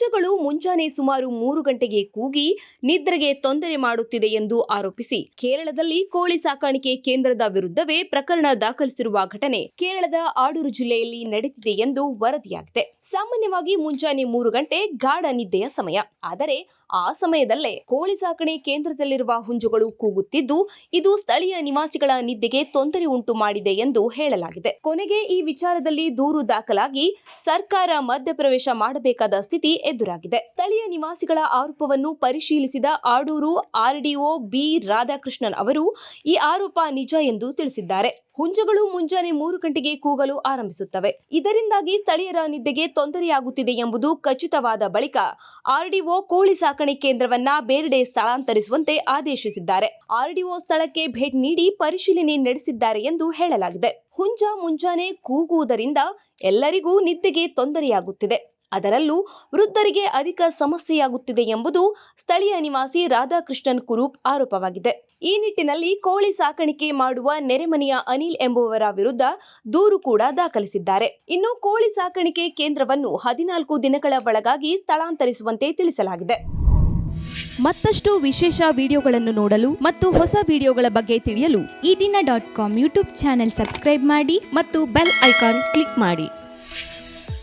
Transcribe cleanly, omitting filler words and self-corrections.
ಹುಂಜಗಳು ಮುಂಜಾನೆ ಸುಮಾರು 3 ಗಂಟೆಗೆ ಕೂಗಿ ನಿದ್ರೆಗೆ ತೊಂದರೆ ಮಾಡುತ್ತಿದೆ ಎಂದು ಆರೋಪಿಸಿ ಕೇರಳದಲ್ಲಿ ಕೋಳಿ ಸಾಕಾಣಿಕೆ ಕೇಂದ್ರದ ವಿರುದ್ಧವೇ ಪ್ರಕರಣ ದಾಖಲಿಸಿರುವ ಘಟನೆ ಕೇರಳದ ಆಡೂರು ಜಿಲ್ಲೆಯಲ್ಲಿ ನಡೆದಿದೆ ಎಂದು ವರದಿಯಾಗಿದೆ. ಸಾಮಾನ್ಯವಾಗಿ ಮುಂಜಾನೆ 3 ಗಂಟೆ ಗಾಢ ನಿದ್ದೆಯ ಸಮಯ. ಆದರೆ ಆ ಸಮಯದಲ್ಲೇ ಕೋಳಿ ಸಾಕಣೆ ಕೇಂದ್ರದಲ್ಲಿರುವ ಹುಂಜಗಳು ಕೂಗುತ್ತಿದ್ದು, ಇದು ಸ್ಥಳೀಯ ನಿವಾಸಿಗಳ ನಿದ್ದೆಗೆ ತೊಂದರೆ ಉಂಟು ಮಾಡಿದೆ ಎಂದು ಹೇಳಲಾಗಿದೆ. ಕೊನೆಗೆ ಈ ವಿಚಾರದಲ್ಲಿ ದೂರು ದಾಖಲಾಗಿ ಸರ್ಕಾರ ಮಧ್ಯಪ್ರವೇಶ ಮಾಡಬೇಕಾದ ಸ್ಥಿತಿ ಎದುರಾಗಿದೆ. ಸ್ಥಳೀಯ ನಿವಾಸಿಗಳ ಆರೋಪವನ್ನು ಪರಿಶೀಲಿಸಿದ ಆಡೂರು ಆರ್ಡಿಒ ಬಿ ರಾಧಾಕೃಷ್ಣನ್ ಅವರು ಈ ಆರೋಪ ನಿಜ ಎಂದು ತಿಳಿಸಿದ್ದಾರೆ. ಹುಂಜಗಳು ಮುಂಜಾನೆ 3 ಗಂಟೆಗೆ ಕೂಗಲು ಆರಂಭಿಸುತ್ತವೆ. ಇದರಿಂದಾಗಿ ಸ್ಥಳೀಯರ ನಿದ್ದೆಗೆ ತೊಂದರೆಯಾಗುತ್ತಿದೆ ಎಂಬುದು ಖಚಿತವಾದ ಬಳಿಕ ಆರ್ಡಿಒ ಕೋಳಿ ಸಾಕಣೆ ಕೇಂದ್ರವನ್ನ ಬೇರೆಡೆ ಸ್ಥಳಾಂತರಿಸುವಂತೆ ಆದೇಶಿಸಿದ್ದಾರೆ. ಆರ್ಡಿಒ ಸ್ಥಳಕ್ಕೆ ಭೇಟಿ ನೀಡಿ ಪರಿಶೀಲನೆ ನಡೆಸಿದ್ದಾರೆ ಎಂದು ಹೇಳಲಾಗಿದೆ. ಹುಂಜ ಮುಂಜಾನೆ ಕೂಗುವುದರಿಂದ ಎಲ್ಲರಿಗೂ ನಿದ್ದೆಗೆ ತೊಂದರೆಯಾಗುತ್ತಿದೆ. ಅದರಲ್ಲೂ ವೃದ್ಧರಿಗೆ ಅಧಿಕ ಸಮಸ್ಯೆಯಾಗುತ್ತಿದೆ ಎಂಬುದು ಸ್ಥಳೀಯ ನಿವಾಸಿ ರಾಧಾಕೃಷ್ಣನ್ ಕುರೂಪ್ ಆರೋಪವಾಗಿದೆ. ಈ ನಿಟ್ಟಿನಲ್ಲಿ ಕೋಳಿ ಸಾಕಾಣಿಕೆ ಮಾಡುವ ನೆರೆಮನೆಯ ಅನಿಲ್ ಎಂಬುವರ ವಿರುದ್ಧ ದೂರು ಕೂಡ ದಾಖಲಿಸಿದ್ದಾರೆ. ಇನ್ನು ಕೋಳಿ ಸಾಕಾಣಿಕೆ ಕೇಂದ್ರವನ್ನು 14 ದಿನಗಳ ಒಳಗಾಗಿ ಸ್ಥಳಾಂತರಿಸುವಂತೆ ತಿಳಿಸಲಾಗಿದೆ. ಮತ್ತಷ್ಟು ವಿಶೇಷ ವಿಡಿಯೋಗಳನ್ನು ನೋಡಲು ಮತ್ತು ಹೊಸ ವಿಡಿಯೋಗಳ ಬಗ್ಗೆ ತಿಳಿಯಲು ಈ ದಿನ .com ಯೂಟ್ಯೂಬ್ ಚಾನೆಲ್ ಸಬ್ಸ್ಕ್ರೈಬ್ ಮಾಡಿ ಮತ್ತು ಬೆಲ್ ಐಕಾನ್ ಕ್ಲಿಕ್ ಮಾಡಿ.